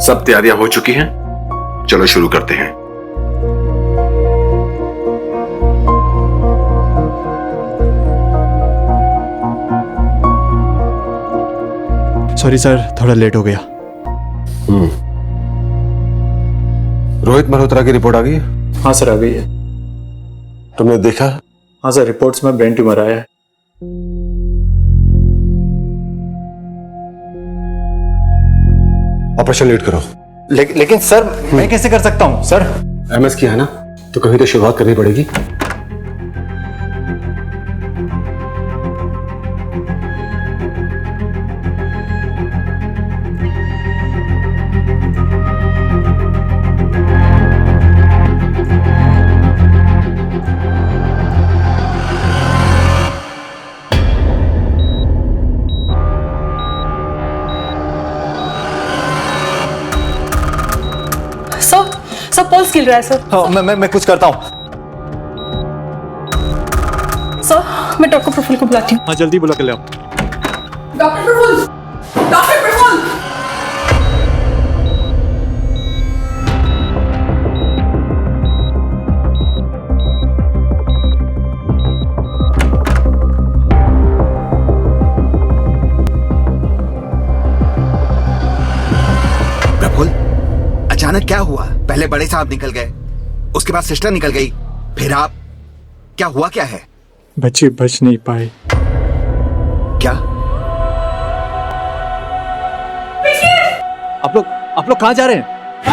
सब तैयारियां हो चुकी हैं, चलो शुरू करते हैं। सॉरी सर, थोड़ा लेट हो गया। रोहित मल्होत्रा की रिपोर्ट आ गई है? हाँ सर, आ गई है। तुमने देखा? हाँ सर, रिपोर्ट्स में ब्रेन ट्यूमर आया है। ऑपरेशन लेट करो। लेकिन सर, मैं कैसे कर सकता हूँ सर? एमएस किया है ना, तो कहीं तो शुरुआत करनी पड़ेगी। सब पल्स गिर रहा है सर। हाँ, मैं कुछ करता हूँ। सर, मैं डॉक्टर प्रफुल्ल को बुलाती हूँ। हाँ, जल्दी बुला के ले आओ। Doctor Prafull, doctor Prafull. अचानक क्या हुआ? पहले बड़े साहब निकल गए, उसके बाद सिस्टर निकल गई, फिर आप। क्या हुआ, क्या है? बच्चे बच नहीं पाए। क्या? आप लोग कहाँ जा रहे हैं?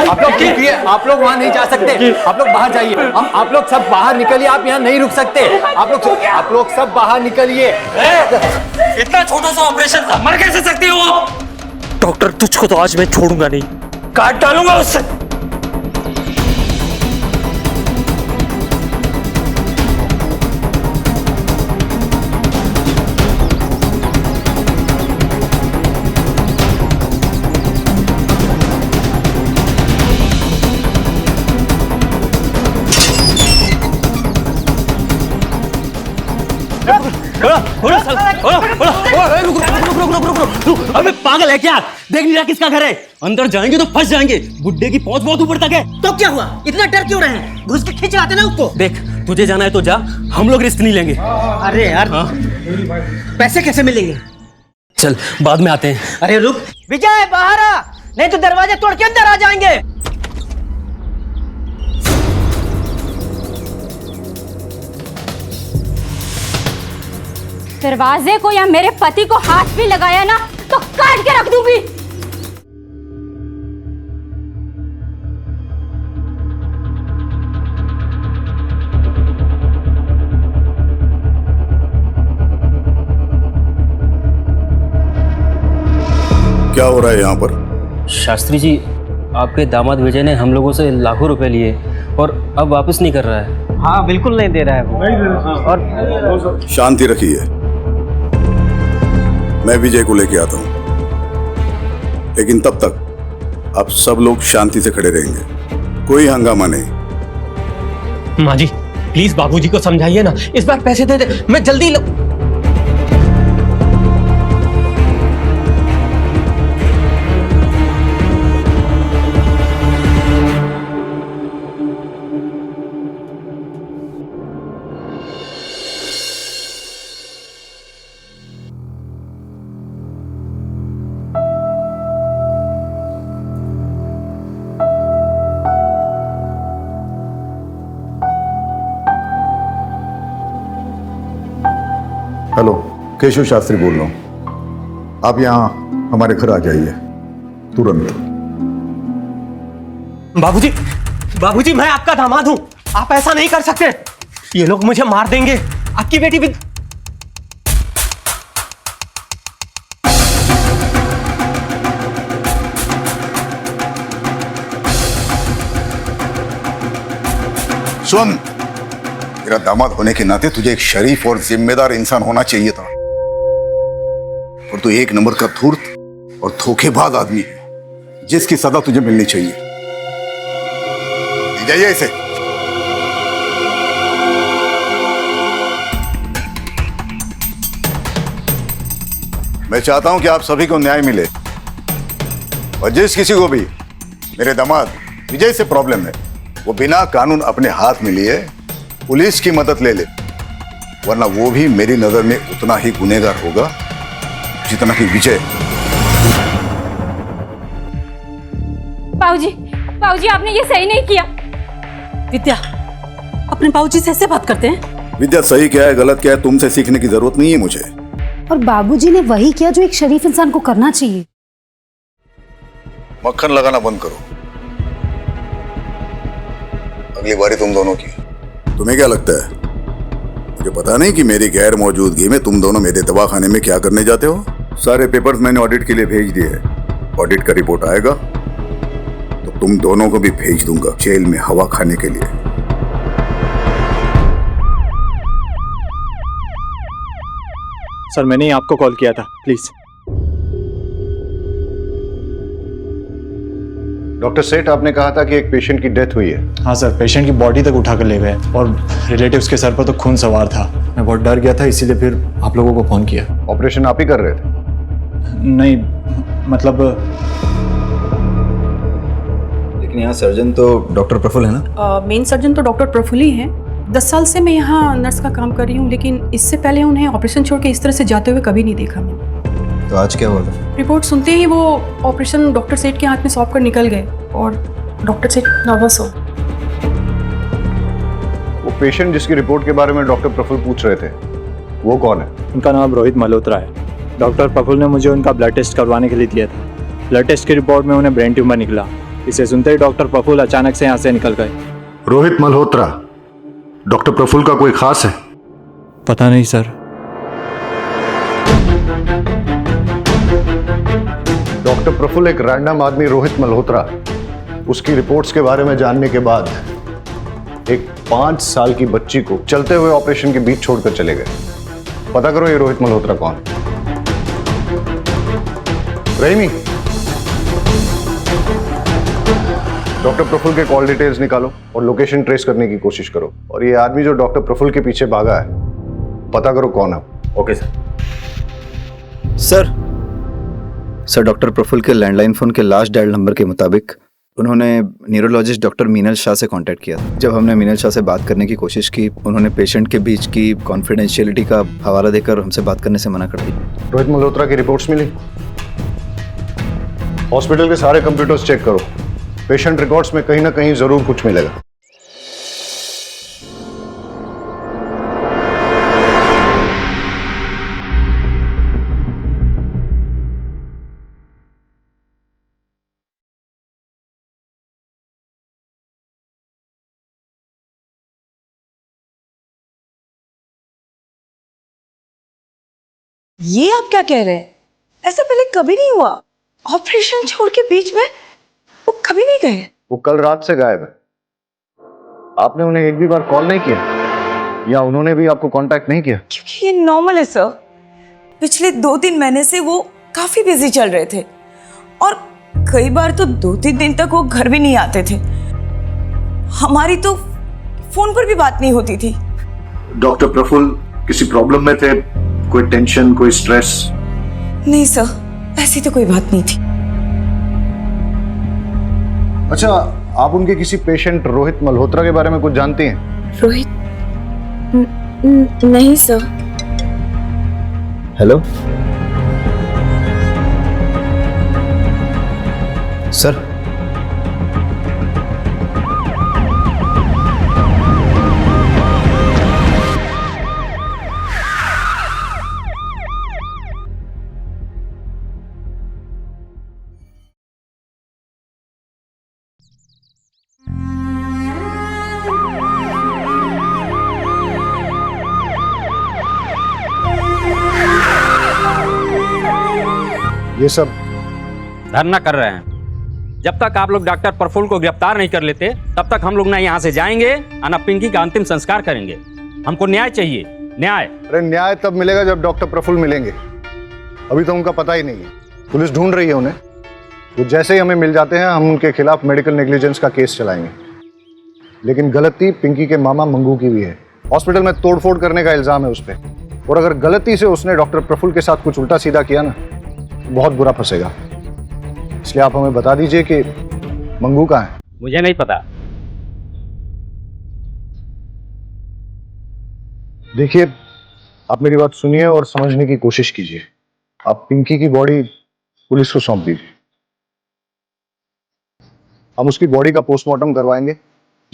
आप लोग ठीक है, आप लोग वहाँ नहीं जा सकते। आप लोग बाहर जाइए। आप लोग सब बाहर निकलिए, आप यहाँ नहीं रुक सकते। आप लोग सब बाहर निकलिए। इतना छोटा सा ऑपरेशन था, मर कैसे सकते हो आप? डॉक्टर, तुझको तो आज मैं छोड़ूंगा नहीं, काट डालूंगा उससे। अबे पागल है क्या? देख नहीं रहा किसका घर है? अंदर जाएंगे तो फंस जाएंगे। बुड्ढे की पहुंच बहुत ऊपर तक है। तो क्या हुआ? इतना डर क्यों रहे हैं? घुस के खींच लाते ना उसको। देख, तुझे जाना है तो जा, हम लोग रिस्क नहीं लेंगे। अरे यार, पैसे कैसे मिलेंगे? चल, बाद में आते हैं। अरे रुक विजय, बाहर आ, नहीं तो दरवाजे तोड़ के अंदर आ जाएंगे। दरवाजे को या मेरे पति को हाथ भी लगाया ना तो काट के रख दूंगी। क्या हो रहा है यहाँ पर? शास्त्री जी, आपके दामाद विजय ने हम लोगों से लाखों रुपए लिए और अब वापस नहीं कर रहा है। हाँ, बिल्कुल नहीं दे रहा है वो। और शांति रखिए, मैं विजय को लेके आता हूँ, लेकिन तब तक आप सब लोग शांति से खड़े रहेंगे, कोई हंगामा नहीं। माँ जी, प्लीज बाबूजी को समझाइए ना, इस बार पैसे दे दे, मैं जल्दी हेलो, केशव शास्त्री बोल रहा हूँ। आप यहाँ हमारे घर आ जाइए तुरंत। बाबूजी, मैं आपका दामाद हूँ, आप ऐसा नहीं कर सकते। ये लोग मुझे मार देंगे, आपकी बेटी भी। सुन, मेरा दामाद होने के नाते तुझे एक शरीफ और जिम्मेदार इंसान होना चाहिए था, और तू एक नंबर का धूर्त और धोखेबाज आदमी है, जिसकी सजा तुझे मिलनी चाहिए। ले जाइए इसे। मैं चाहता हूं कि आप सभी को न्याय मिले, और जिस किसी को भी मेरे दामाद विजय से प्रॉब्लम है, वो बिना कानून अपने हाथ में लिए पुलिस की मदद ले ले, वरना वो भी मेरी नजर में उतना ही गुनहगार होगा जितना कि विजय। बाबूजी आपने ये सही नहीं किया। विद्या, अपने बाबूजी से ऐसे बात करते हैं? विद्या, सही क्या है गलत क्या है तुमसे सीखने की जरूरत नहीं है मुझे। और बाबूजी ने वही किया जो एक शरीफ इंसान को करना चाहिए। मक्खन लगाना बंद करो, अगली बारी तुम दोनों की। तुम्हें क्या लगता है मुझे पता नहीं कि मेरी गैर मौजूदगी में तुम दोनों मेरे दवाखाने में क्या करने जाते हो? सारे पेपर्स मैंने ऑडिट के लिए भेज दिए हैं। ऑडिट का रिपोर्ट आएगा तो तुम दोनों को भी भेज दूंगा जेल में हवा खाने के लिए। सर मैंने ही आपको कॉल किया था, प्लीज। डॉक्टर सेठ, आपने कहा था कि एक पेशेंट की डेथ हुई है। हाँ सर, पेशेंट की बॉडी तक उठा कर ले गए और रिलेटिव्स के सर पर तो खून सवार था। मैं बहुत डर गया था, इसीलिए फिर आप लोगों को फोन किया। ऑपरेशन आप ही कर रहे थे? नहीं मतलब, लेकिन यहाँ सर्जन तो डॉक्टर प्रफुल्ल है ना? मेन सर्जन तो डॉक्टर प्रफुल्ल ही हैं। 10 साल से मैं यहाँ नर्स का काम कर रही हूँ, लेकिन इससे पहले उन्हें ऑपरेशन छोड़ के इस तरह से जाते हुए कभी नहीं देखा मैंने। तो आज क्या हुआ था? रिपोर्ट सुनते ही वो ऑपरेशन डॉक्टर सेठ के हाथ में सौंप कर निकल गए और डॉक्टर सेठ नर्वस हो। वो पेशेंट जिसकी रिपोर्ट के बारे में डॉक्टर प्रफुल्ल पूछ रहे थे, वो कौन है? उनका नाम रोहित मल्होत्रा है। डॉक्टर प्रफुल्ल ने मुझे उनका ब्लड टेस्ट करवाने के लिए दिया था। ब्लड टेस्ट की रिपोर्ट में उन्हें ब्रेन ट्यूमर निकला। इसे सुनते ही डॉक्टर प्रफुल्ल अचानक से यहाँ से निकल गए। रोहित मल्होत्रा डॉक्टर प्रफुल्ल का कोई खास है? पता नहीं सर। डॉक्टर प्रफुल्ल एक रैंडम आदमी रोहित मल्होत्रा, उसकी रिपोर्ट्स के बारे में जानने के बाद एक 5 साल की बच्ची को चलते हुए ऑपरेशन के बीच छोड़कर चले गए। पता करो ये रोहित मल्होत्रा कौन? रहीमी, डॉक्टर प्रफुल्ल के कॉल डिटेल्स निकालो और लोकेशन ट्रेस करने की कोशिश करो। और ये आदमी जो डॉक्टर प्रफुल्ल के पीछे भागा है, पता करो कौन है। Okay sir. Sir, doctor Prafull के लैंडलाइन फोन के लास्ट डायल नंबर के मुताबिक उन्होंने न्यूरोलॉजिस्ट डॉक्टर मीनल शाह से कांटेक्ट किया था। जब हमने मीनल शाह से बात करने की कोशिश की, उन्होंने पेशेंट के बीच की कॉन्फिडेंशियलिटी का हवाला देकर हमसे बात करने से मना कर दी। रोहित मल्होत्रा की रिपोर्ट्स मिली? हॉस्पिटल के सारे कंप्यूटर्स चेक करो, पेशेंट रिकॉर्ड्स में कहीं ना कहीं जरूर कुछ मिलेगा। ये आप क्या कह रहे हैं? ऐसा पहले कभी नहीं हुआ। ऑपरेशन छोड़ के बीच में वो कभी नहीं गए। वो कल रात से गायब है। आपने उन्हें एक भी बार कॉल नहीं किया या उन्होंने भी आपको कांटेक्ट नहीं किया? क्योंकि ये नॉर्मल है सर। पिछले 2-3 महीने से वो काफी बिजी चल रहे थे और कई बार तो 2-3 दिन तक वो घर भी नहीं आते थे। हमारी तो फोन पर भी बात नहीं होती थी। डॉक्टर प्रफुल्ल किसी प्रॉब्लम में थे? कोई टेंशन, कोई स्ट्रेस? नहीं सर, ऐसी तो कोई बात नहीं थी। अच्छा, आप उनके किसी पेशेंट रोहित मल्होत्रा के बारे में कुछ जानती हैं? रोहित? नहीं सर। Hello sir. ये सब धरना कर रहे हैं। जब तक आप लोग डॉक्टर प्रफुल्ल को गिरफ्तार नहीं कर लेते, तब तक हम लोग ना यहाँ से जाएंगे ना पिंकी का अंतिम संस्कार करेंगे। हमको न्याय चाहिए, न्याय। अरे न्याय तब मिलेगा जब डॉक्टर प्रफुल्ल मिलेंगे। अभी तो उनका पता ही नहीं है। पुलिस ढूंढ रही है उन्हें। वो जैसे ही हमें मिल जाते हैं, हम उनके खिलाफ मेडिकल नेग्लिजेंस का केस चलाएंगे। लेकिन गलती पिंकी के मामा मंगू की भी है। हॉस्पिटल में तोड़फोड़ करने का इल्जाम है उस पर, और अगर गलती से उसने डॉक्टर प्रफुल्ल के साथ कुछ उल्टा सीधा किया ना, बहुत बुरा फंसेगा। इसलिए आप हमें बता दीजिए कि मंगू कहाँ है? मुझे नहीं पता। देखिए, आप मेरी बात सुनिए और समझने की कोशिश कीजिए। आप पिंकी की बॉडी पुलिस को सौंप दीजिए। हम उसकी बॉडी का पोस्टमार्टम करवाएंगे,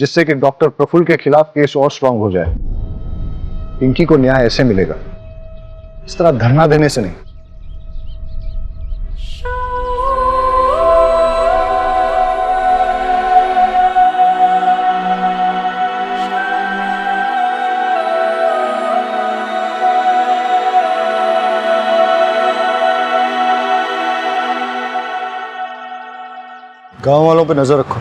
जिससे कि डॉक्टर प्रफुल्ल के खिलाफ केस और स्ट्रांग हो जाए। पिंकी को न्याय ऐसे मिलेगा, इस तरह धरना देने से नहीं। गांव वालों पे नजर रखो।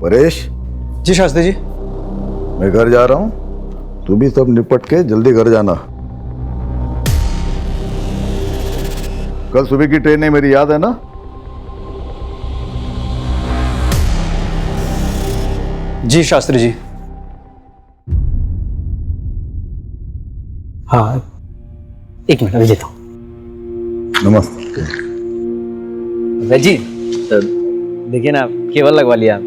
परेश। जी शास्त्री जी। मैं घर जा रहा हूं, तू भी सब निपट के जल्दी घर जाना। कल सुबह की ट्रेन है मेरी, याद है ना? जी शास्त्री जी। हाँ, एक मिनट भेजता हूँ। नमस्ते। जी देखिए ना, केवल लगवा लिया,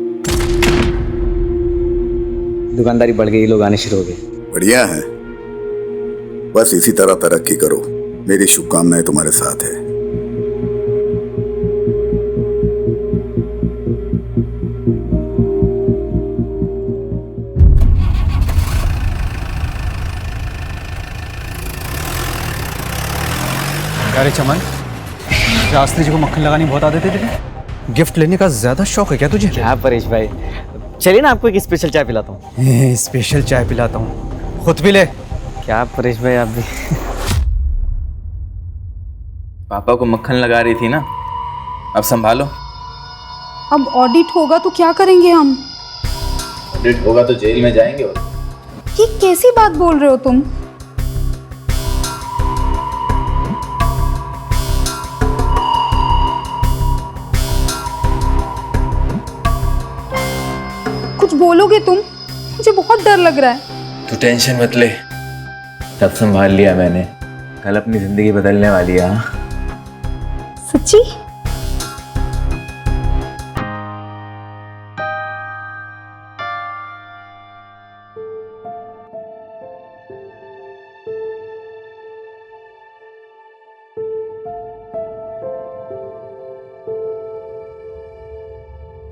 दुकानदारी बढ़ गई, लोग आने शुरू हो गए। बढ़िया है, बस इसी तरह तरक्की करो। मेरी शुभकामनाएं तुम्हारे साथ है। अरे चमन, शास्त्री जी को मक्खन लगानी बहुत आदत है तुझे? गिफ्ट लेने का ज्यादा शौक है क्या तुझे? क्या परेश भाई, चलिए ना आपको एक स्पेशल चाय पिलाता हूँ। स्पेशल चाय पिलाता हूँ, खुद भी ले। क्या परेश भाई आप भी। पापा को मक्खन लगा रही थी ना, अब संभालो। अब ऑडिट होगा तो क्या करेंगे हम? ऑडिट होगा तो जेल में जाएंगे। और ये कैसी बात बोल रहे हो तुम? कुछ बोलोगे तुम? मुझे बहुत डर लग रहा है। तू टेंशन मत ले, सब संभाल लिया मैंने। कल अपनी जिंदगी बदलने वाली है। सच्ची?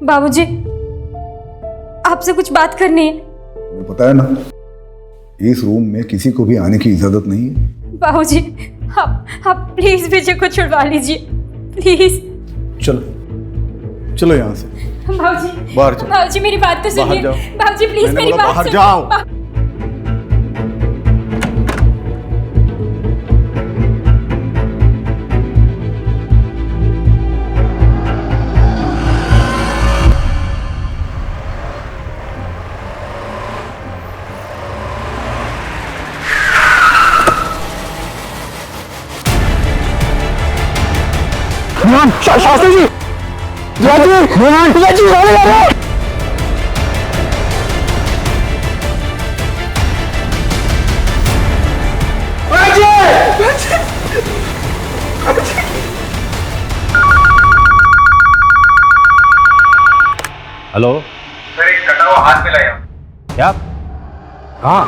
बाबूजी, आपसे कुछ बात करनी है। तुम्हें पता है ना, इस रूम में किसी को भी आने की इजाजत नहीं है। बाबूजी, आप प्लीज विजय को छुड़वा लीजिए, प्लीज। चलो चलो यहाँ से बाबूजी, बाहर चलो। बाबूजी मेरी बात तो सुनिए। बाहर जाओ। बाबूजी प्लीज मैंने मेरी बोला बात बाहर सुनिए। जाओ। शास्त्री जी, हेलो सर, एक कटा हुआ हाथ मिला है। क्या? कहाँ?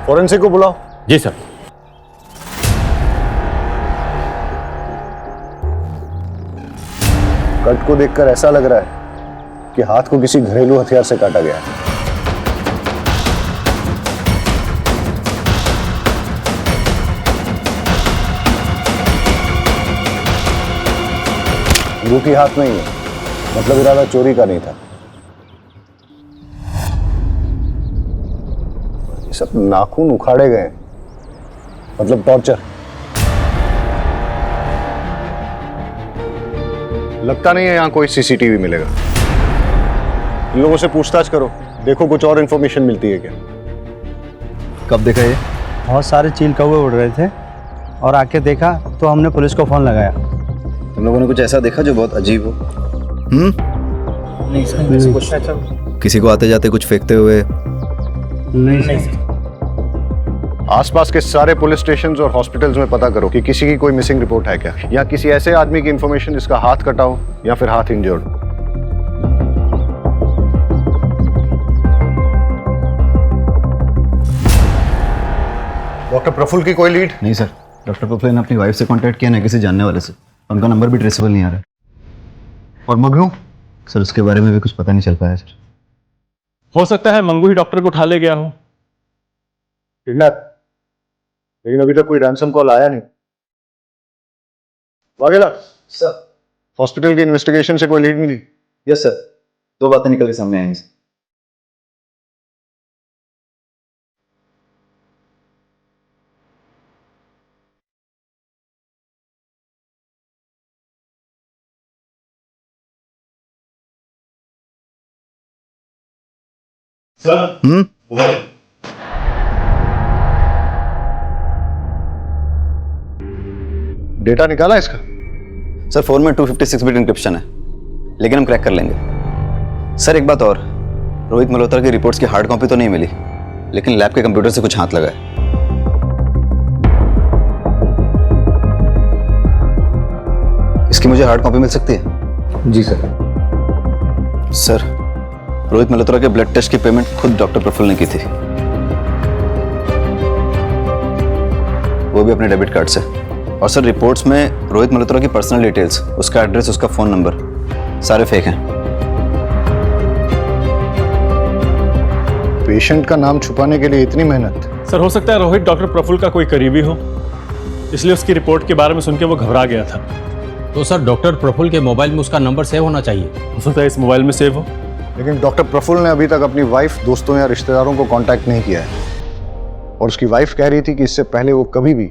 फॉरेंसिक को बुलाओ। जी सर। कट को देखकर ऐसा लग रहा है कि हाथ को किसी घरेलू हथियार से काटा गया है। अंगूठी हाथ में ही है, मतलब इरादा चोरी का नहीं था। ये सब नाखून उखाड़े गए, मतलब टॉर्चर। लगता नहीं है यहाँ कोई सीसीटीवी मिलेगा। इन लोगों से पूछताछ करो, देखो कुछ और इन्फॉर्मेशन मिलती है क्या। कब देखा ये? बहुत सारे चील कौवे उड़ रहे थे और आके देखा तो हमने पुलिस को फोन लगाया। तुम लोगों ने कुछ ऐसा देखा जो बहुत अजीब हो? नहीं सर, किसी को आते जाते कुछ फेंकते हुए? नहीं। आसपास के सारे पुलिस स्टेशंस और हॉस्पिटल्स में पता करो कि किसी की कोई मिसिंग रिपोर्ट है क्या, या किसी ऐसे आदमी की इंफॉर्मेशन जिसका हाथ कटा हो या फिर हाथ इंजर्ड। डॉक्टर प्रफुल्ल की कोई लीड? नहीं सर, डॉक्टर प्रफुल्ल ने अपनी वाइफ से कांटेक्ट किया, ना किसी जानने वाले से। उनका नंबर भी ट्रेसेबल नहीं आ रहा। और मगनू? सर उसके बारे में भी कुछ पता नहीं चल पाया सर। हो सकता है मंगू ही डॉक्टर को उठा ले गया हो। किडनैप? लेकिन अभी तक कोई रैंसम कॉल आया नहीं। वाघेला सर, हॉस्पिटल की इन्वेस्टिगेशन से कोई लीड मिली? यस सर, 2 बातें निकल के सामने आई हैं। डेटा निकाला इसका? सर फोन में 256 बिट इंक्रिप्शन है, लेकिन हम क्रैक कर लेंगे। सर एक बात और, रोहित मल्होत्रा की रिपोर्ट्स की हार्ड कॉपी तो नहीं मिली, लेकिन लैब के कंप्यूटर से कुछ हाथ लगा है। इसकी मुझे हार्ड कॉपी मिल सकती है? जी सर। सर रोहित मल्होत्रा के ब्लड टेस्ट की पेमेंट खुद डॉक्टर प्रफुल्ल ने की थी, वो भी अपने डेबिट कार्ड से। और सर रिपोर्ट्स में रोहित मल्होत्रा की पर्सनल डिटेल्स, उसका एड्रेस, उसका फोन नंबर सारे फेक हैं। पेशेंट का नाम छुपाने के लिए इतनी मेहनत? सर हो सकता है रोहित डॉक्टर प्रफुल्ल का कोई करीबी हो, इसलिए उसकी रिपोर्ट के बारे में सुन के वो घबरा गया था। तो सर डॉक्टर प्रफुल्ल के मोबाइल में उसका नंबर सेव होना चाहिए। हो सकता है इस मोबाइल में सेव हो। लेकिन डॉक्टर प्रफुल्ल ने अभी तक अपनी वाइफ, दोस्तों या रिश्तेदारों को कांटेक्ट नहीं किया है, और उसकी वाइफ कह रही थी कि इससे पहले वो कभी भी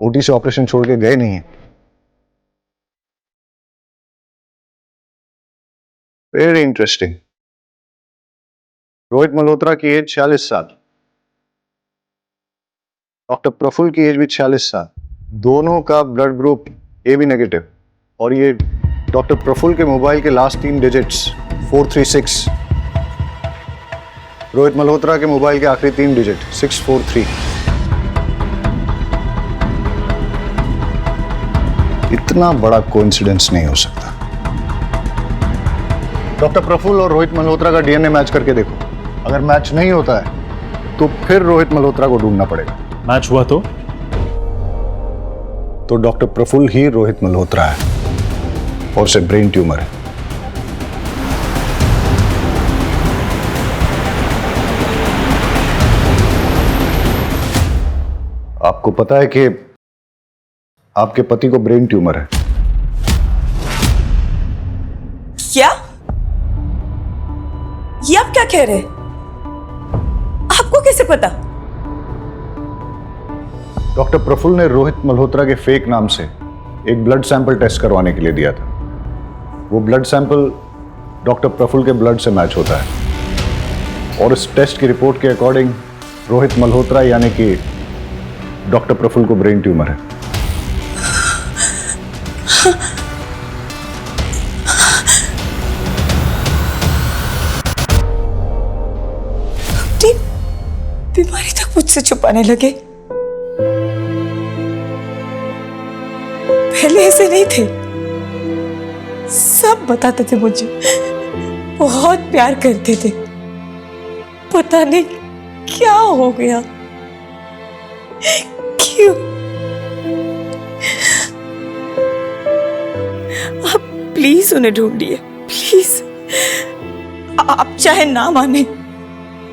ओटी से ऑपरेशन छोड़ के गए नहीं है। Very interesting. रोहित मल्होत्रा की एज 46 साल, डॉक्टर प्रफुल्ल की एज भी 46 साल, दोनों का ब्लड ग्रुप AB नेगेटिव, और ये डॉक्टर प्रफुल्ल के मोबाइल के लास्ट 3 डिजिट्स 436, रोहित मल्होत्रा के मोबाइल के आखिरी 3 डिजिट 643। इतना बड़ा कोइंसिडेंस नहीं हो सकता। डॉक्टर प्रफुल्ल और रोहित मल्होत्रा का DNA मैच करके देखो, अगर मैच नहीं होता है तो फिर रोहित मल्होत्रा को ढूंढना पड़ेगा। मैच हुआ तो डॉक्टर प्रफुल्ल ही रोहित मल्होत्रा है, और उसे ब्रेन ट्यूमर है। आपको पता है कि आपके पति को ब्रेन ट्यूमर है? क्या? ये आप क्या कह रहे हैं? आपको कैसे पता? डॉक्टर प्रफुल्ल ने रोहित मल्होत्रा के फेक नाम से एक ब्लड सैंपल टेस्ट करवाने के लिए दिया था। वो ब्लड सैंपल डॉक्टर प्रफुल्ल के ब्लड से मैच होता है, और इस टेस्ट की रिपोर्ट के अकॉर्डिंग रोहित मल्होत्रा यानी कि डॉक्टर प्रफुल्ल को ब्रेन ट्यूमर है। बीमारी तक मुझसे छुपाने लगे। पहले ऐसे नहीं थे, सब बताते थे मुझे, बहुत प्यार करते थे। पता नहीं क्या हो गया, क्यों? आप प्लीज उन्हें ढूंढिए, प्लीज। आप चाहे ना माने,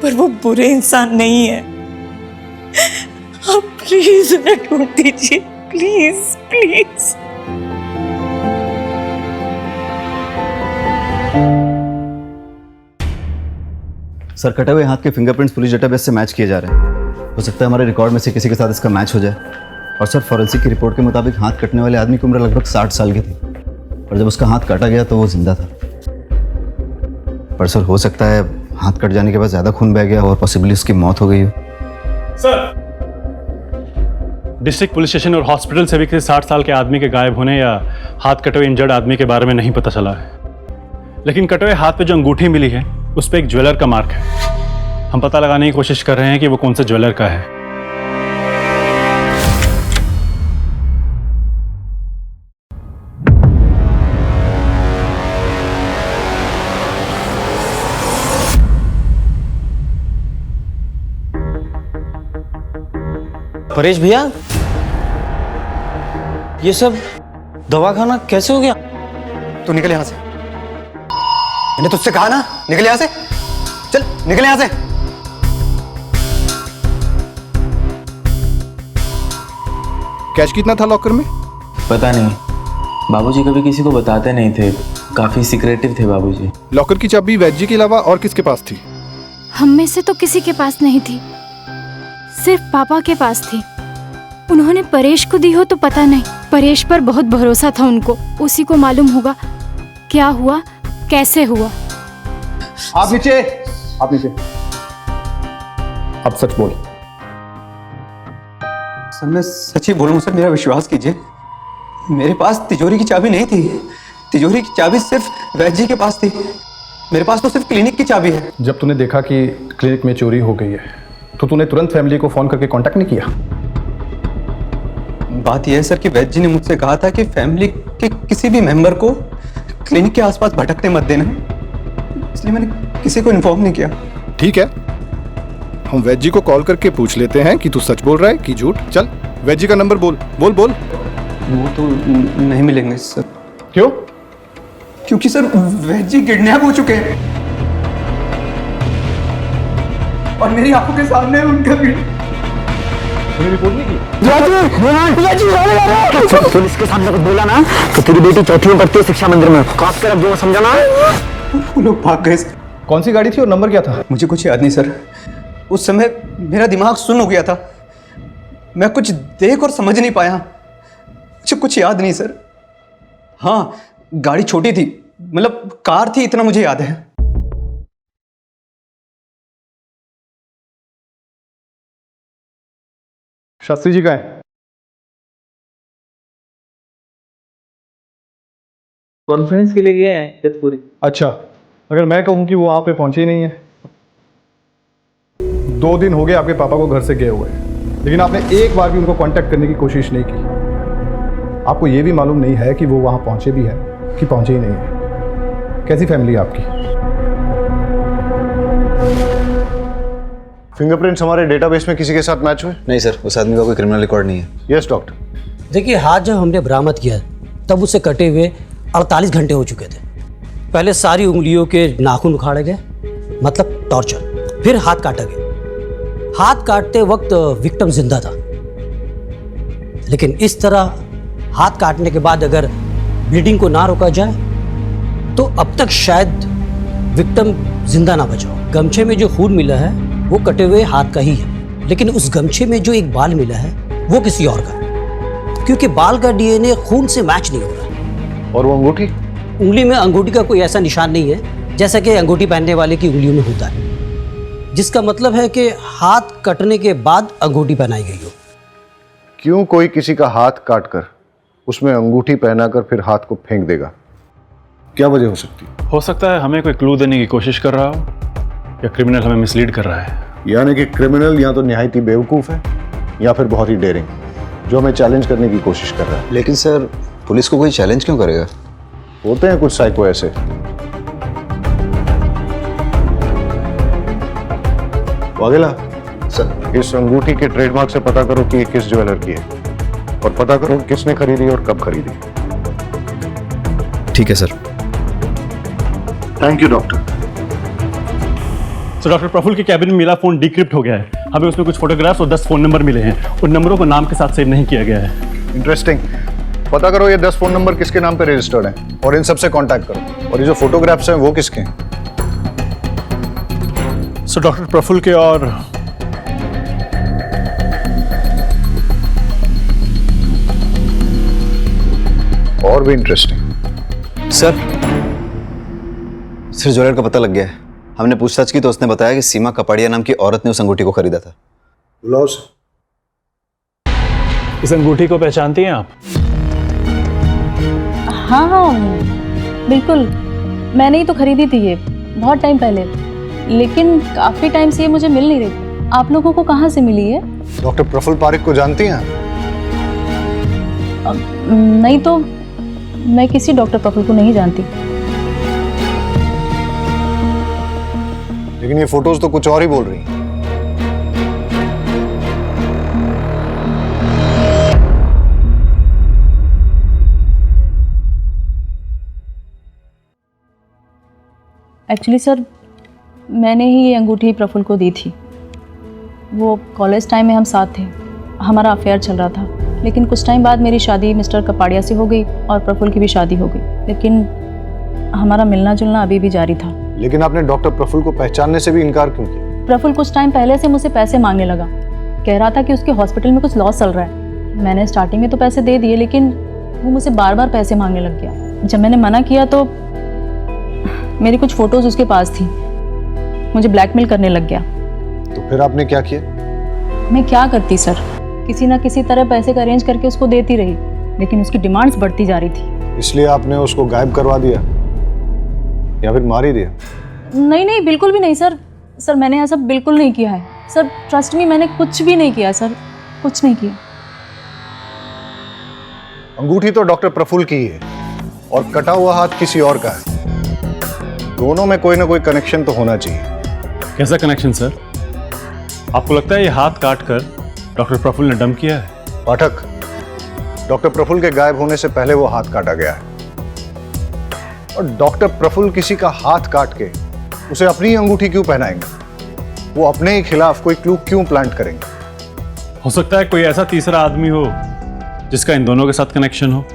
पर वो बुरे इंसान नहीं है। आप प्लीज उन्हें ढूंढ दीजिए, प्लीज प्लीज। सर कटे हुए हाथ के फिंगरप्रिंट्स पुलिस डेटाबेस से मैच किए जा रहे हैं। हो सकता है हमारे रिकॉर्ड में से किसी के साथ इसका मैच हो जाए। और सर फॉरेंसिक की रिपोर्ट के मुताबिक हाथ कटने वाले आदमी की उम्र लगभग 60 साल की थी। और जब उसका हाथ काटा गया तो वो जिंदा था। पर सर हो सकता है हाथ कट जाने के बाद ज़्यादा खून बह गया और पॉसिबली उसकी मौत हो गई हो। सर, डिस्ट्रिक्ट पुलिस स्टेशन और हॉस्पिटल से भी किसी 60 साल के आदमी के गायब होने या हाथ कटे हुए इंजर्ड आदमी के बारे में नहीं पता चला है, लेकिन कटे हुए हाथ पे जो अंगूठी मिली है उस पर एक ज्वेलर का मार्क है। हम पता लगाने की कोशिश कर रहे हैं कि वो कौन से ज्वेलर का है। परेश भैया, ये सब दवाखाना कैसे हो गया? तू निकल यहां से। मैंने तुझसे कहा ना, निकल यहां से। चल निकल यहां से। कैश कितना था लॉकर में? पता नहीं, बाबूजी कभी किसी को बताते नहीं थे, काफी सिक्रेटिव थे बाबूजी। लॉकर की चाबी वैद्य के अलावा और किसके पास थी? हम में से तो किसी के पास नहीं थी, सिर्फ पापा के पास थी। उन्होंने परेश को दी हो तो पता नहीं। परेश पर बहुत भरोसा था उनको, उसी को मालूम होगा क्या हुआ, कैसे हुआ। आप नीचे, आप नीचे। अब सच बोल। सर मैं सच ही बोलूं सर, मेरा विश्वास कीजिए, मेरे पास तिजोरी की चाबी नहीं थी। तिजोरी की चाबी सिर्फ वैद्य जी के पास थी, मेरे पास तो सिर्फ क्लिनिक की चाबी है। जब तूने देखा कि क्लिनिक में चोरी हो गई है तो तूने तुरंत फैमिली को फोन करके कांटेक्ट नहीं किया? बात यह है सर कि वैद्य जी ने मुझसे कहा था कि फैमिली के किसी भी मेंबर को क्लिनिक के आसपास भटकने मत देना, इसलिए मैंने किसी को इन्फॉर्म नहीं किया। ठीक है, हम वैद्य जी को कॉल करके पूछ लेते हैं कि तू सच बोल रहा है कि झूठ। चल वैद्य जी का नंबर बोल बोल बोल। वो तो नहीं मिलेंगे सर। क्यों? क्योंकि सर वैद्य जी किडनैप हो चुके हैं और मेरी आंखों के सामने उनका रिपोर्ट नहीं की? पुलिस के सामने कुछ बोला ना तो तेरी बेटी चौथी में पढ़ती है शिक्षा मंदिर में, खास कर अब जो समझा ना। वो लोग भाग गए। कौन सी गाड़ी थी और नंबर क्या था? मुझे कुछ याद नहीं सर, उस समय मेरा दिमाग सुन्न हो गया था, मैं कुछ देख और समझ नहीं पाया, मुझे कुछ याद नहीं सर। हाँ, गाड़ी छोटी थी, मतलब कार थी, इतना मुझे याद है। शास्त्री जी का है? कॉन्फ्रेंस के लिए गए हैं जतपुरी। अच्छा, अगर मैं कहूं कि वो वहां पे पहुंचे ही नहीं है। 2 दिन हो गए आपके पापा को घर से गए हुए, लेकिन आपने एक बार भी उनको कांटेक्ट करने की कोशिश नहीं की। आपको ये भी मालूम नहीं है कि वो वहां पहुंचे भी हैं कि पहुंचे ही नहीं है। कैसी फैमिली है आपकी? फिंगरप्रिंट्स हमारे डेटाबेस में किसी के साथ मैच हुए? नहीं सर, उस आदमी का कोई क्रिमिनल रिकॉर्ड नहीं है। Yes doctor. देखिए, हाथ जब हमने बरामद किया तब उसे कटे हुए 48 घंटे हो चुके थे। पहले सारी उंगलियों के नाखून उखाड़े गए, मतलब टॉर्चर, फिर हाथ काटा गया। हाथ काटते वक्त विक्टिम जिंदा था, लेकिन इस तरह हाथ काटने के बाद अगर ब्लीडिंग को ना रोका जाए तो अब तक शायद विक्टिम जिंदा ना बचा हो। गमछे में जो खून मिला है वो कटे हुए हाथ का ही है, लेकिन उस गमछे में जो एक बाल मिला है वो किसी और का, क्योंकि बाल का डीएनए खून से मैच नहीं हो रहा। और वो अंगूठी? उंगली में अंगूठी का कोई ऐसा निशान नहीं है जैसा कि अंगूठी पहनने वाले की उंगलियों में होता है, जिसका मतलब है कि हाथ कटने के बाद अंगूठी पहनाई गई हो। क्यों कोई किसी का हाथ काटकर उसमें अंगूठी पहनाकर फिर हाथ को फेंक देगा? क्या वजह हो सकती है? हो सकता है हमें कोई क्लू देने की कोशिश कर रहा हो, या क्रिमिनल हमें मिसलीड कर रहा है। यानी कि क्रिमिनल या तो निहायत ही बेवकूफ़ है या फिर बहुत ही डेयरिंग, जो हमें चैलेंज करने की कोशिश कर रहा है। लेकिन सर, पुलिस को कोई चैलेंज क्यों करेगा? होते हैं कुछ साइको ऐसे। वागेला सर, इस अंगूठी के ट्रेडमार्क से पता करो कि किस ज्वेलर की है, और पता करो किसने खरीदी और कब खरीदी। ठीक है सर। Thank you doctor. तो डॉक्टर प्रफुल्ल के कैबिन में मिला फोन डिक्रिप्ट हो गया है। हमें उसमें कुछ फोटोग्राफ्स और 10 फोन नंबर मिले हैं। उन नंबरों को नाम के साथ सेव नहीं किया गया है। इंटरेस्टिंग। पता करो ये 10 फोन नंबर किसके नाम पे रजिस्टर्ड हैं और इन सब से कांटेक्ट करो। और ये जो फोटोग्राफ्स हैं वो किसके हैं? सो डॉक्टर प्रफुल्ल के और भी इंटरेस्टिंग, सर ज्वेलर का पता लग गया है। हमने पूछताछ की तो उसने बताया कि सीमा कपाड़िया नाम की औरत ने उस अंगूठी को खरीदा था। बुलाओ उसे। इस अंगूठी को पहचानती हैं आप? हाँ हाँ बिल्कुल, मैंने ही तो खरीदी थी ये बहुत टाइम पहले, लेकिन काफ़ी टाइम से ये मुझे मिल नहीं रही। आप लोगों को कहाँ से मिली है? डॉक्टर प्रफुल्ल पारिक को जानती हैं? नहीं तो मैं किसी डॉक्टर प्रफुल्ल को नहीं जानती। लेकिन ये फोटोज तो कुछ और ही बोल रही हैं। एक्चुअली सर, मैंने ही ये अंगूठी प्रफुल्ल को दी थी। वो कॉलेज टाइम में हम साथ थे, हमारा अफेयर चल रहा था। लेकिन कुछ टाइम बाद मेरी शादी मिस्टर कपाड़िया से हो गई और प्रफुल्ल की भी शादी हो गई, लेकिन हमारा मिलना जुलना अभी भी जारी था। लेकिन आपने डॉक्टर प्रफुल्ल को पहचानने से भी इनकार क्यों किया? प्रफुल्ल कुछ टाइम पहले से मुझसे पैसे मांगने लगा, कह रहा था कि उसके हॉस्पिटल में कुछ लॉस चल रहा है। मैंने स्टार्टिंग में तो पैसे दे दिए, लेकिन वो मुझसे बार बार पैसे मांगने लग गया। जब मैंने मना किया तो मेरी कुछ फोटोज उसके पास थी, मुझे ब्लैकमेल करने लग गया। तो फिर आपने क्या किया? मैं क्या करती सर, किसी ना किसी तरह पैसे का अरेंज करके उसको देती रही, लेकिन उसकी डिमांड्स बढ़ती जा रही थी। इसलिए आपने उसको गायब करवा दिया या फिर मार ही दिया? नहीं नहीं, बिल्कुल भी नहीं सर। सर मैंने ऐसा बिल्कुल नहीं किया है सर, ट्रस्ट मी, मैंने कुछ भी नहीं किया सर, कुछ नहीं किया। अंगूठी तो डॉक्टर प्रफुल्ल की है और कटा हुआ हाथ किसी और का है। दोनों में कोई ना कोई कनेक्शन तो होना चाहिए। कैसा कनेक्शन सर? आपको लगता है ये हाथ काट कर डॉक्टर प्रफुल्ल ने डंप किया है? पाठक, डॉक्टर प्रफुल्ल के गायब होने से पहले वो हाथ काटा गया है और डॉक्टर प्रफुल्ल किसी का हाथ काट के उसे अपनी अंगूठी क्यों पहनाएंगे? वो अपने ही खिलाफ कोई क्लू क्यों प्लांट करेंगे? हो सकता है कोई ऐसा तीसरा आदमी हो जिसका इन दोनों के साथ कनेक्शन हो।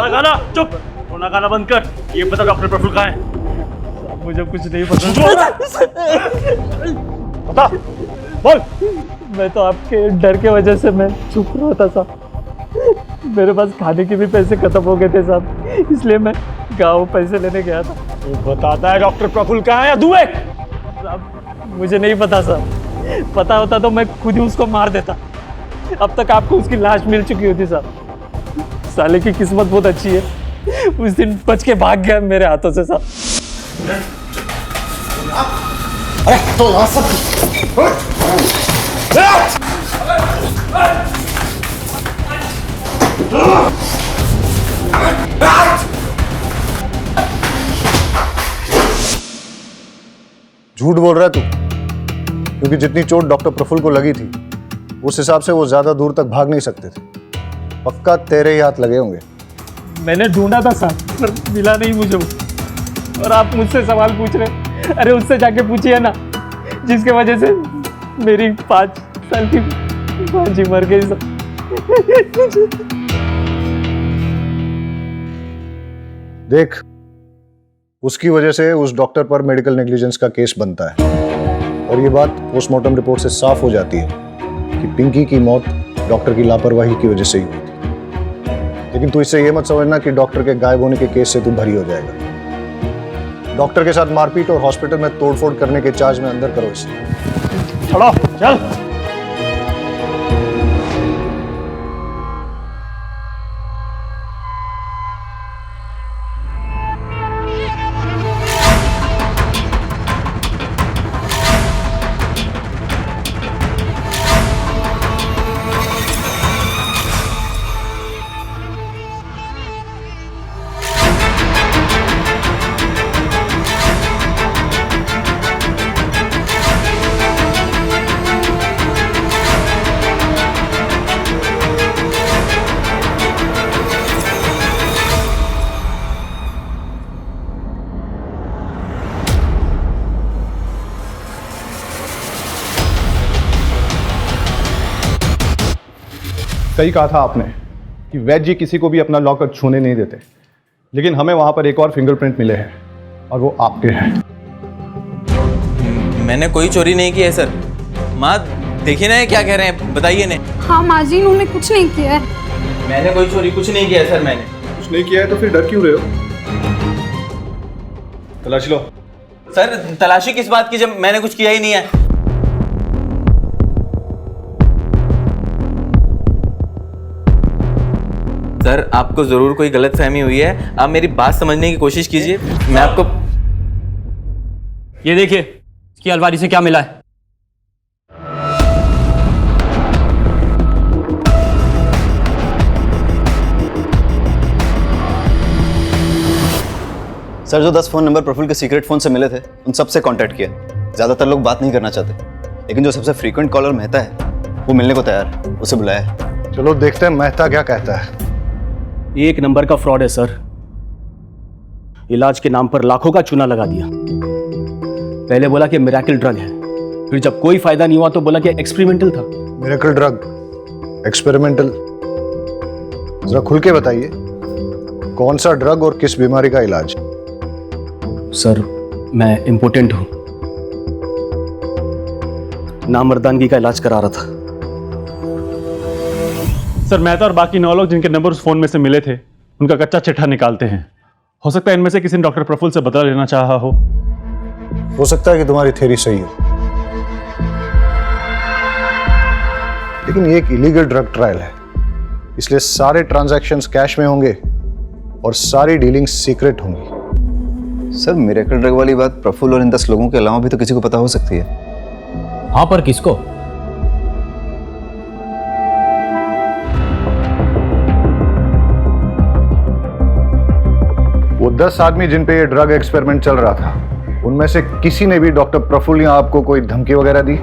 गाना चुप, रोना गाना बंद कर। ये बता डॉक्टर प्रफुल्ल कहाँ है? मुझे कुछ नहीं पता। बता, बोल। मैं तो आपके डर के वजह से मैं चुप रहा था साहब। मेरे पास खाने के भी पैसे खत्म हो गए थे साहब, इसलिए मैं गाँव पैसे लेने गया था। तू बताता है डॉक्टर प्रफुल्ल कहाँ है या दुबे? साहब मुझे नहीं पता साहब, पता होता तो मैं खुद ही उसको मार देता। अब तक आपको उसकी लाश मिल चुकी होती साहब। साले की किस्मत बहुत अच्छी है, उस दिन बच के भाग गया मेरे हाथों से साहब। अरे तो यहाँ सब झूठ बोल रहा है तू, क्योंकि जितनी चोट डॉक्टर प्रफुल्ल को लगी थी उस हिसाब से वो ज्यादा दूर तक भाग नहीं सकते थे। पक्का तेरे ही हाथ लगे होंगे। मैंने ढूंढा था साहब, पर मिला नहीं मुझे वो। और आप मुझसे सवाल पूछ रहे? अरे उससे जाके पूछिए ना, जिसके वजह से मेरी 5 साल की भांजी मर गई साहब। देख, उसकी वजह से उस डॉक्टर पर मेडिकल नेग्लिजेंस का केस बनता है और ये बात पोस्टमार्टम रिपोर्ट से साफ हो जाती है कि पिंकी की मौत डॉक्टर की लापरवाही की वजह से ही हुई थी। लेकिन तू इससे ये मत समझना कि डॉक्टर के गायब होने के केस से तू भरी हो जाएगा। डॉक्टर के साथ मारपीट और हॉस्पिटल में तोड़फोड़ करने के चार्ज में अंदर करो इसे। चलो चल। सही कहा था आपने कि वैद्य जी किसी को भी अपना लॉकर छूने नहीं देते, लेकिन हमें वहां पर एक और फिंगरप्रिंट मिले हैं और वो आपके हैं। मैंने कोई चोरी नहीं की है सर। माँ देखिए ना ये क्या कह रहे हैं, बताइए ने। हाँ माँ जी, इन्होंने कुछ नहीं किया है। मैंने कोई चोरी कुछ नहीं किया है सर। मैंने कुछ नहीं किया है तो फिर डर क्यों रहे हो? तलाशी लो। सर तलाशी किस बात की जब मैंने कुछ किया ही नहीं है। सर आपको जरूर कोई गलतफहमी हुई है, आप मेरी बात समझने की कोशिश कीजिए। मैं आपको ये देखिए इसकी अलमारी से क्या मिला है। सर जो 10 फ़ोन नंबर प्रफुल्ल के सीक्रेट फ़ोन से मिले थे उन सब से कांटेक्ट किया। ज़्यादातर लोग बात नहीं करना चाहते, लेकिन जो सबसे फ्रीक्वेंट कॉलर मेहता है वो मिलने को तैयार है, उसे बुलाया है। चलो देखते हैं मेहता क्या कहता है। एक नंबर का फ्रॉड है सर। इलाज के नाम पर लाखों का चूना लगा दिया। पहले बोला कि मिरेकल ड्रग है, फिर जब कोई फायदा नहीं हुआ तो बोला कि एक्सपेरिमेंटल था। मिरेकल ड्रग, एक्सपेरिमेंटल, जरा खुल के बताइए कौन सा ड्रग और किस बीमारी का इलाज? सर मैं इम्पोर्टेंट हूं, नामर्दानगी का इलाज करा रहा था। सर मेहता और बाकी 9 लोग जिनके नंबर उस फोन में से मिले थे उनका कच्चा चिट्ठा निकालते हैं। हो सकता है इनमें से किसी ने डॉक्टर प्रफुल्ल से बदला लेना चाहा हो सकता है कि तुम्हारी थ्योरी सही हो, लेकिन ये एक इलीगल ड्रग ट्रायल है, इसलिए सारे ट्रांजैक्शंस कैश में होंगे और सारी डीलिंग सीक्रेट होंगी। सर मिरेकल ड्रग वाली बात प्रफुल्ल और इन 10 लोगों के अलावा भी तो किसी को पता हो सकती है। हाँ पर किसको? वो 10 आदमी जिन पे ये ड्रग एक्सपेरिमेंट चल रहा था उनमें से किसी ने भी डॉक्टर प्रफुल्ल या आपको कोई धमकी वगैरह दी?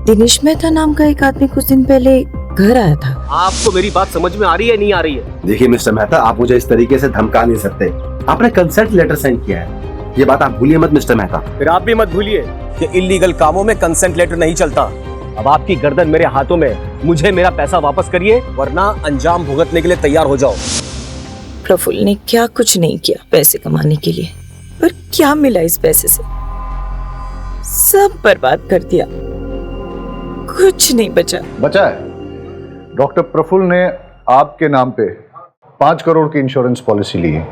दिनेश मेहता नाम का एक आदमी कुछ दिन पहले घर आया था। आपको मेरी बात समझ में आ रही है नहीं आ रही है? देखिए मिस्टर मेहता, आप मुझे इस तरीके से धमका नहीं सकते। आपने कंसेंट लेटर साइन किया है, ये बात आप भूलिए मत मिस्टर मेहता। फिर आप भी मत भूलिए कि इलीगल कामों में कंसेंट लेटर नहीं चलता। अब आपकी गर्दन मेरे हाथों में, मुझे मेरा पैसा वापस करिए वरना अंजाम भुगतने के लिए तैयार हो जाओ। प्रफुल्ल ने क्या कुछ नहीं किया पैसे कमाने के लिए, पर क्या मिला इस पैसे से? सब बर्बाद कर दिया, कुछ नहीं बचा है। डॉक्टर प्रफुल्ल ने आपके नाम पे 5 करोड़ की इंश्योरेंस पॉलिसी ली है।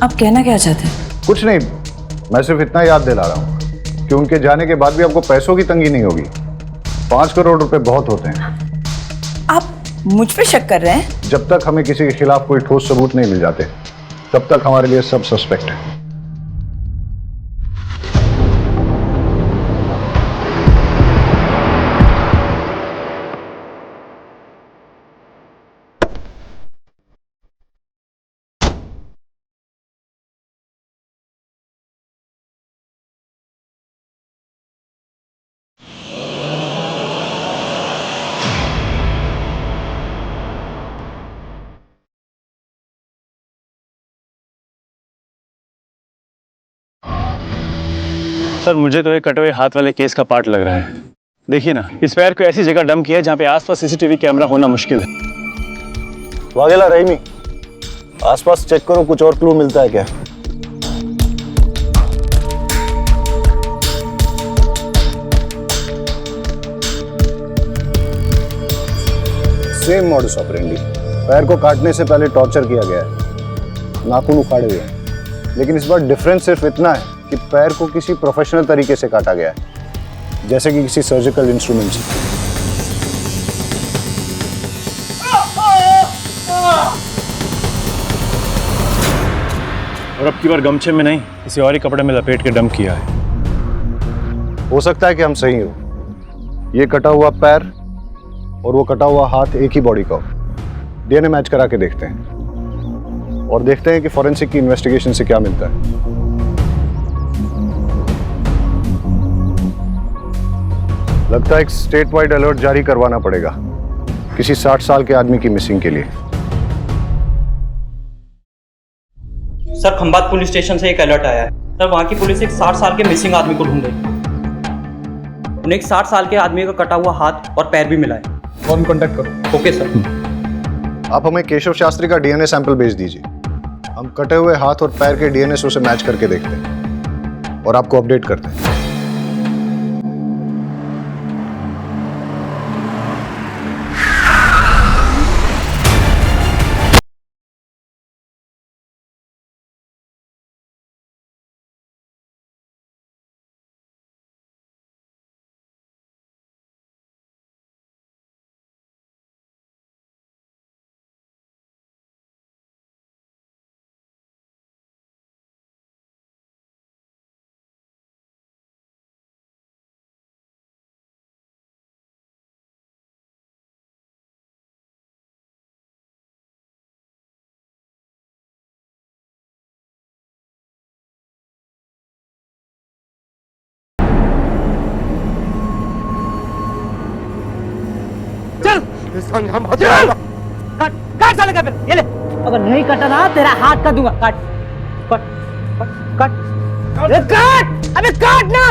आप कहना क्या चाहते हैं? कुछ नहीं, मैं सिर्फ इतना याद दिला रहा हूँ कि उनके जाने के बाद भी आपको पैसों की तंगी नहीं होगी। 5 करोड़ रुपए बहुत होते हैं। आप मुझ पे शक कर रहे हैं? जब तक हमें किसी के खिलाफ कोई ठोस सबूत नहीं मिल जाते तब तक हमारे लिए सब सस्पेक्ट है। सर मुझे तो ये कटे हुए हाथ वाले केस का पार्ट लग रहा है। देखिए ना, इस पैर को ऐसी जगह डंप किया है जहाँ पे आसपास सीसीटीवी कैमरा होना मुश्किल है। वागेला रहीमी, आसपास चेक करो, कुछ और क्लू मिलता है क्या? Same modus operandi. पैर को काटने से पहले टॉर्चर किया गया है, नाखून उखाड़े हुए हैं, लेकिन इस बार डिफरेंस सिर्फ इतना है कि पैर को किसी प्रोफेशनल तरीके से काटा गया है, जैसे कि किसी सर्जिकल इंस्ट्रूमेंट से। और अब की बार गमछे में नहीं, किसी और ही कपड़े में लपेट के डंप किया है। हो सकता है कि हम सही हो। ये कटा हुआ पैर और वो कटा हुआ हाथ एक ही बॉडी का हो। डीएनए मैच करा के देखते हैं और देखते हैं कि फॉरेंसिक की इन्वेस्टिगेशन से क्या मिलता है। लगता है एक स्टेट वाइड अलर्ट जारी करवाना पड़ेगा किसी 60 साल के आदमी की मिसिंग के लिए। सर खंबात पुलिस स्टेशन से एक अलर्ट आया है। सर वहाँ की पुलिस एक 60 साल के मिसिंग आदमी को ढूंढ रही है। उन्हें एक 60 साल के आदमी का कटा हुआ हाथ और पैर भी मिला है। फोन कांटेक्ट करो। Okay sir. आप हमें केशव शास्त्री का डीएनए सैंपल भेज दीजिए। हम कटे हुए हाथ और पैर के डीएनए से उसे मैच करके देखते हैं और आपको अपडेट करते हैं। काट साले का फिर ये ले। अगर नहीं कटा ना तेरा हाथ काट दूंगा। काट काट काट काट काट अबे काट ना।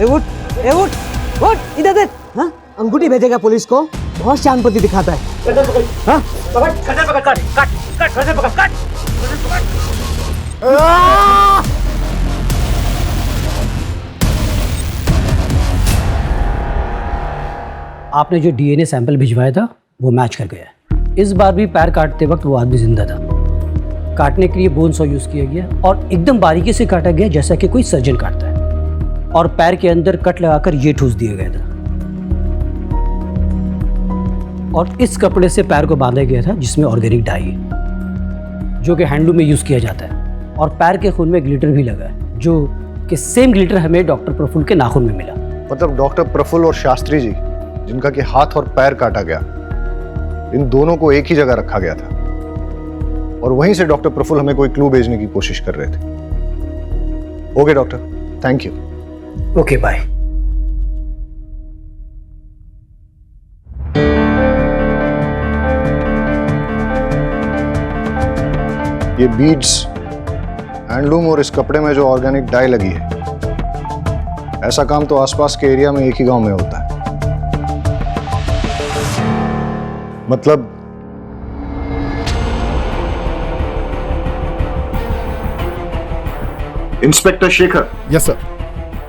उठ इधर देख। हाँ अंगूठी भेजेगा पुलिस को, बहुत शानपति दिखाता है। हाँ आपने जो डीएनए सैंपल भिजवाया था वो मैच कर गया। इस बार भी पैर काटते वक्त वो आदमी जिंदा था। काटने के लिए बोन सॉ यूज किया गया और एकदम बारीकी से काटा गया जैसा कि कोई सर्जन काटता है। और पैर के अंदर कट लगाकर ये ठूस दिया गया था और इस कपड़े से पैर को बांधा गया था जिसमें ऑर्गेनिक डाई है जो कि हैंडलूम में यूज किया जाता है। और पैर के खून में ग्लिटर भी लगा है जो कि सेम ग्लिटर हमें डॉक्टर प्रफुल्ल के नाखून में मिला। मतलब डॉक्टर प्रफुल्ल और शास्त्री जी जिनका कि हाथ और पैर काटा गया, इन दोनों को एक ही जगह रखा गया था और वहीं से डॉक्टर प्रफुल्ल हमें कोई क्लू भेजने की कोशिश कर रहे थे। Okay doctor, thank you. Okay bye. ये बीड्स, हैंडलूम और इस कपड़े में जो ऑर्गेनिक डाई लगी है, ऐसा काम तो आसपास के एरिया में एक ही गांव में होता है। मतलब इंस्पेक्टर शेखर। Yes sir.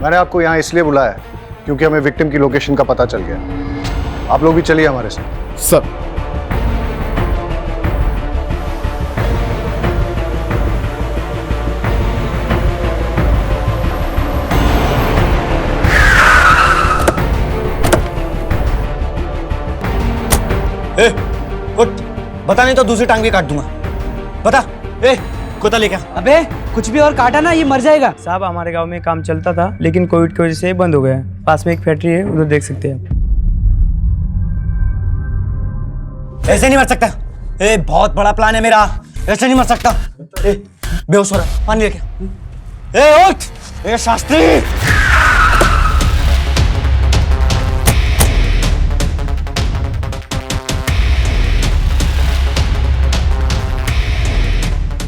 मैंने आपको यहाँ इसलिए बुलाया है क्योंकि हमें विक्टिम की लोकेशन का पता चल गया। आप लोग भी चलिए हमारे साथ। सर। ए, उठ, बता नहीं तो दूसरी टांग भी काट दूंगा। बता। ए, कुत्ता लेके आ। अबे कुछ भी और काटा ना ये मर जाएगा। साहब हमारे गांव में काम चलता था लेकिन कोविड की वजह से बंद हो गया है। पास में एक फैक्ट्री है, उधर देख सकते हैं। ऐसे नहीं मर सकता। ए, बहुत बड़ा प्लान है मेरा, ऐसे नहीं मर सकता। ए, बेहोश हो रहा, पानी लेके आ। ए, उठ। ए, शास्त्री।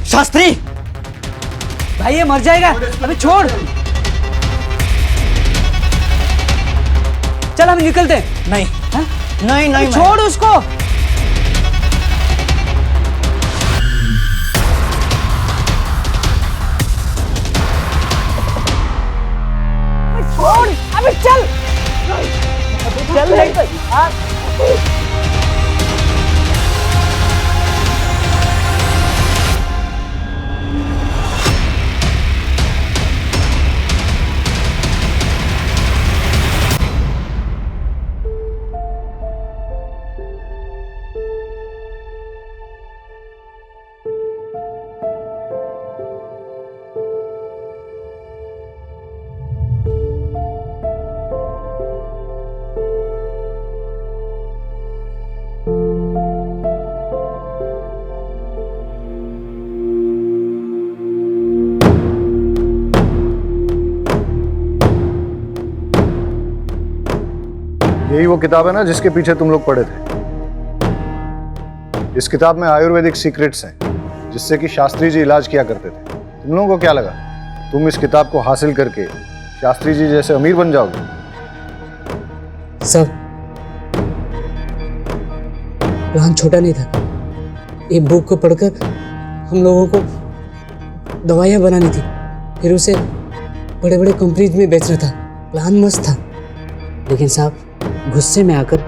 शास्त्री भाई ये मर जाएगा। अबे छोड़। चल हम निकलते हैं। नहीं नहीं नहीं छोड़ उसको। छोड़ अबे चल चल। वो किताब है ना जिसके पीछे तुम लोग पड़े थे। इस किताब में आयुर्वेदिक सीक्रेट्स हैं जिससे कि शास्त्री जी इलाज किया करते थे। तुम लोगों को क्या लगा तुम इस किताब को हासिल करके शास्त्री जी जैसे अमीर बन जाओगे? सर, प्लान छोटा नहीं था। ये बुक को पढ़कर हम लोगों को दवाइयाँ बनानी थी, फिर उसे बड़े बड़े कंपनीज में बेचना था। प्लान मस्त था, लेकिन साहब गुस्से में आकर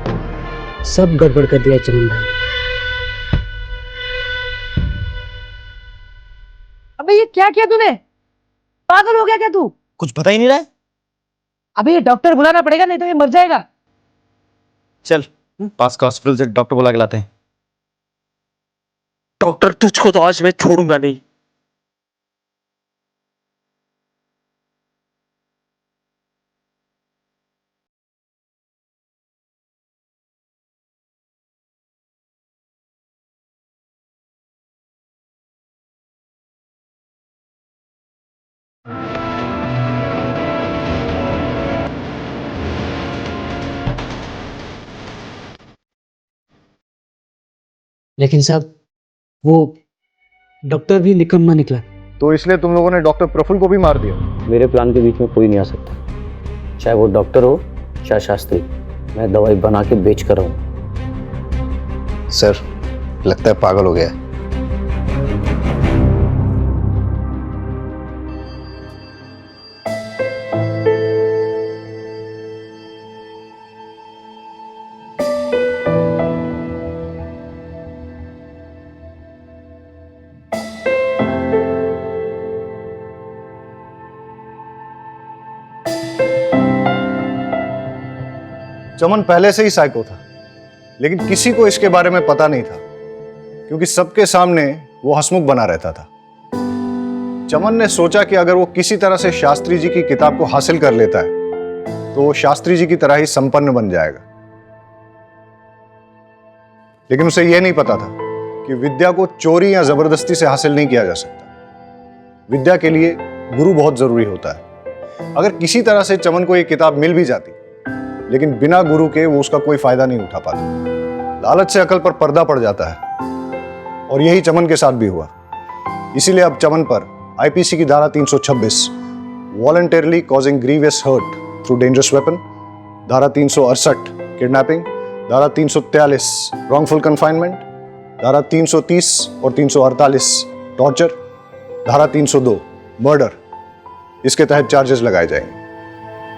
सब गड़बड़ कर दिया चमन भाई। अबे ये क्या किया तूने? पागल हो गया क्या तू? कुछ पता ही नहीं रहा है। अबे ये डॉक्टर बुलाना पड़ेगा, नहीं तो ये मर जाएगा। चल पास का हॉस्पिटल से डॉक्टर बुला के लाते हैं। डॉक्टर तुझको तो आज मैं छोड़ूंगा नहीं। लेकिन साहब वो डॉक्टर भी निकम्मा निकला। तो इसलिए तुम लोगों ने डॉक्टर प्रफुल्ल को भी मार दिया? मेरे प्लान के बीच में कोई नहीं आ सकता, चाहे वो डॉक्टर हो चाहे शास्त्री। मैं दवाई बना के बेच कर रहा हूँ। सर लगता है पागल हो गया है। चमन पहले से ही साइको था, लेकिन किसी को इसके बारे में पता नहीं था क्योंकि सबके सामने वो हंसमुख बना रहता था। चमन ने सोचा कि अगर वो किसी तरह से शास्त्री जी की किताब को हासिल कर लेता है तो वो शास्त्री जी की तरह ही संपन्न बन जाएगा। लेकिन उसे यह नहीं पता था कि विद्या को चोरी या जबरदस्ती से हासिल नहीं किया जा सकता। विद्या के लिए गुरु बहुत जरूरी होता है। अगर किसी तरह से चमन को ये किताब मिल भी जाती, लेकिन बिना गुरु के वो उसका कोई फायदा नहीं उठा पाता। लालच से अकल पर पर्दा पड़ जाता है और यही चमन के साथ भी हुआ। इसीलिए अब चमन पर आईपीसी की धारा 326 voluntarily causing grievous hurt through dangerous weapon, धारा 368 किडनैपिंग, धारा 343 रॉन्गफुल कन्फाइनमेंट, धारा 330 और 348 टॉर्चर, धारा 302 मर्डर, इसके तहत चार्जेस लगाए जाएंगे।